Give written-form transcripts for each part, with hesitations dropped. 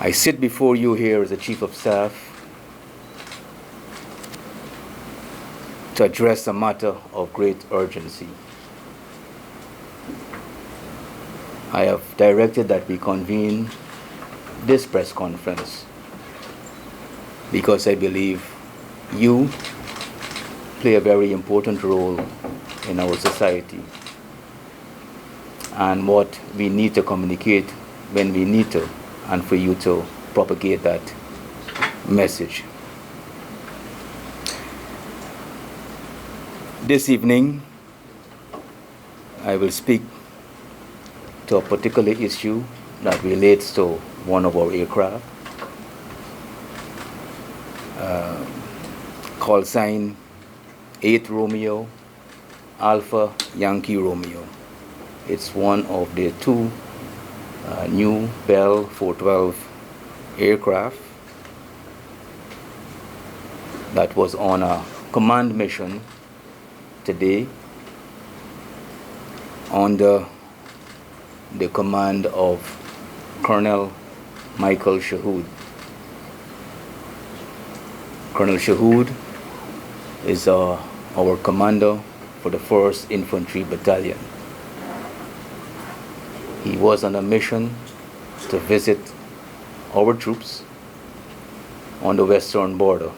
I sit before you here as a Chief of Staff to address a matter of great urgency. I have directed that we convene this press conference because I believe you play a very important role in our society, and what we need to communicate when we need to, and for you to propagate that message. This evening, I will speak to a particular issue that relates to one of our aircraft, call sign 8 Romeo, Alpha Yankee Romeo. It's one of the two new Bell 412 aircraft that was on a command mission today under the command of Colonel Michael Shahoud. Colonel Shahoud is our commander for the 1st Infantry Battalion. He was on a mission to visit our troops on the western border.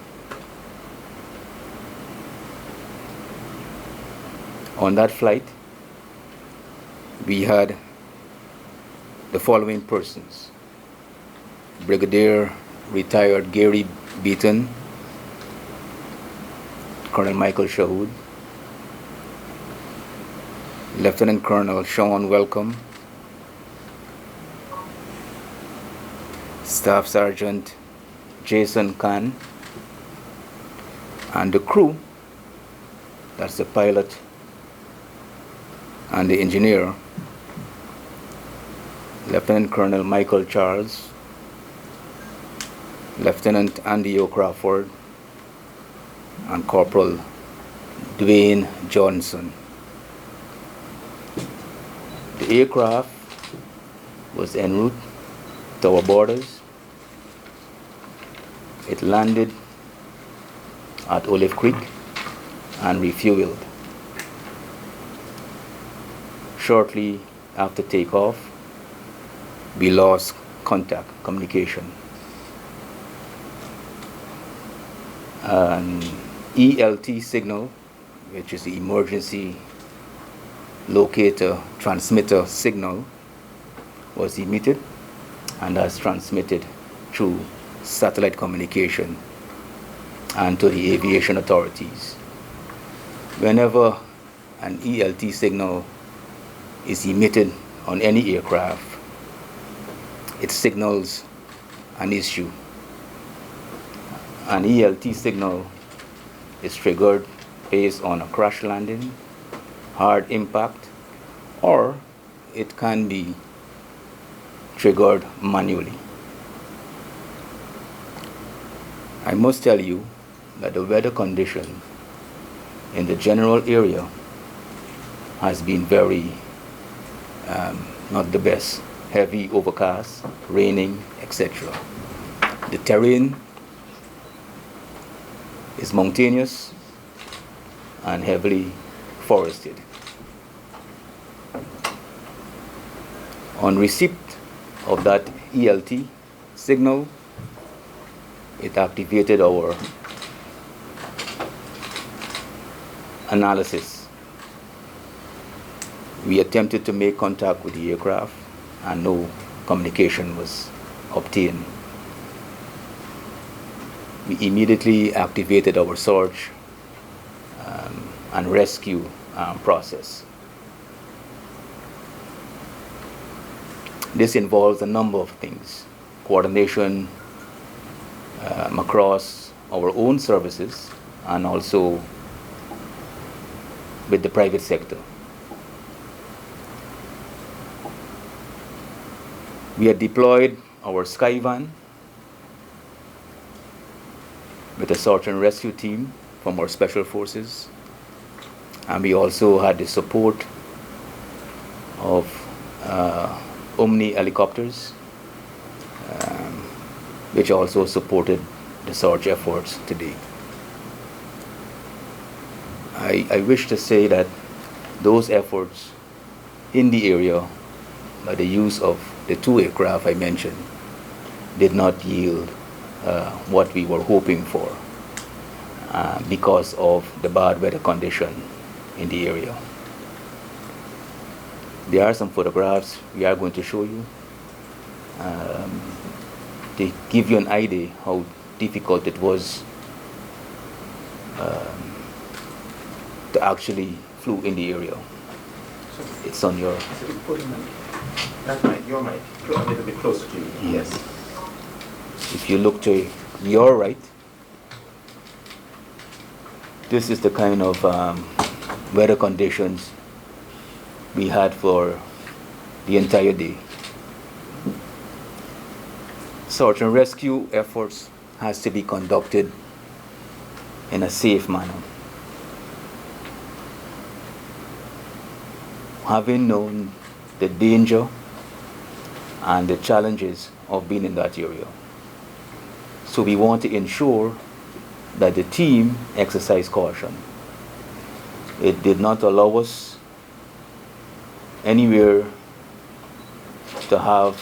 On that flight, we had the following persons: Brigadier Retired Gary Beaton, Colonel Michael Shahoud, Lieutenant Colonel Sean Welcome, Staff Sergeant Jason Khan, and the crew, that's the pilot and the engineer, Lieutenant Colonel Michael Charles, Lieutenant Andio Crawford, and Corporal Dwayne Johnson. The aircraft was en route to our borders. It landed at Olive Creek and refueled. Shortly after takeoff, we lost contact, communication. An ELT signal, which is the emergency locator transmitter signal, was emitted and has transmitted through satellite communication and to the aviation authorities. Whenever an ELT signal is emitted on any aircraft, it signals an issue. An ELT signal is triggered based on a crash landing, hard impact, or it can be triggered manually. I must tell you that the weather condition in the general area has been very not the best. Heavy overcast, raining, etc. The terrain is mountainous and heavily forested. On receipt of that ELT signal, it activated our analysis. We attempted to make contact with the aircraft and no communication was obtained. We immediately activated our search and rescue process. This involves a number of things: coordination across our own services and also with the private sector. We had deployed our Skyvan with a search and rescue team from our special forces, and we also had the support of Omni helicopters which also supported the search efforts today. I wish to say that those efforts in the area, by the use of the 2 aircraft I mentioned, did not yield what we were hoping for because of the bad weather condition in the area. There are some photographs we are going to show you to give you an idea how difficult it was to actually flew in the area. It's on your... That mic, your mic, a little bit closer to you. Yes. If you look to your right, this is the kind of weather conditions we had for the entire day. Search and rescue efforts has to be conducted in a safe manner. Having known the danger and the challenges of being in that area. So we want to ensure that the team exercise caution. It did not allow us anywhere to have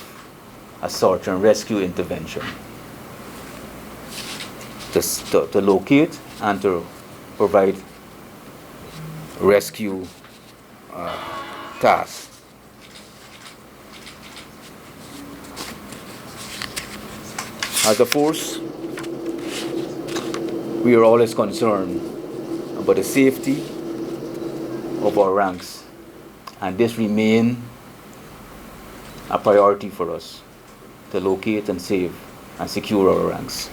a search and rescue intervention. To locate and to provide rescue tasks. As a force, we are always concerned about the safety of our ranks, and this remains a priority for us to locate and save and secure our ranks.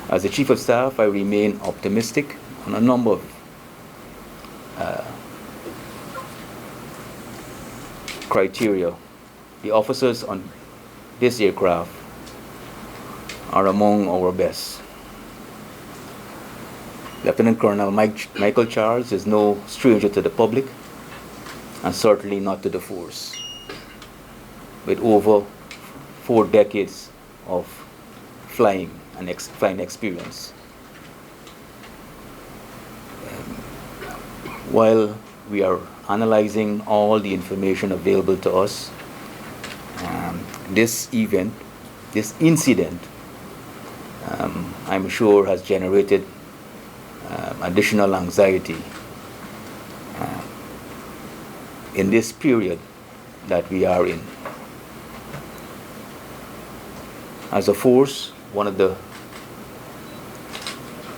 As the Chief of Staff, I remain optimistic on a number of criteria. The officers on this aircraft are among our best. Lieutenant Colonel Michael Charles is no stranger to the public, and certainly not to the force. With over 4 decades of flying and flying experience. While we are analyzing all the information available to us, this incident, I'm sure has generated additional anxiety in this period that we are in. As a force, one of the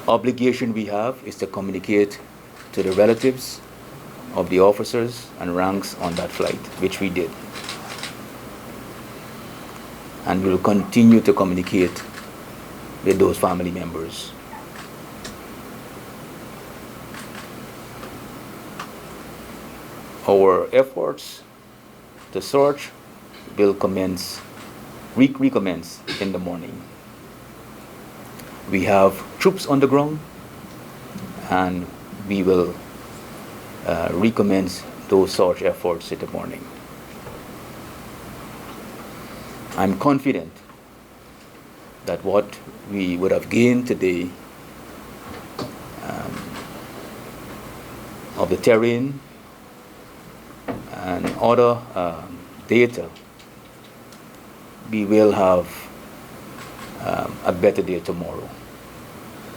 obligations we have is to communicate to the relatives of the officers and ranks on that flight, which we did. And we will continue to communicate with those family members. Our efforts to search will recommence in the morning. We have troops on the ground, and we will recommence those search efforts in the morning. I'm confident that what we would have gained today of the terrain and other data, we will have a better day tomorrow.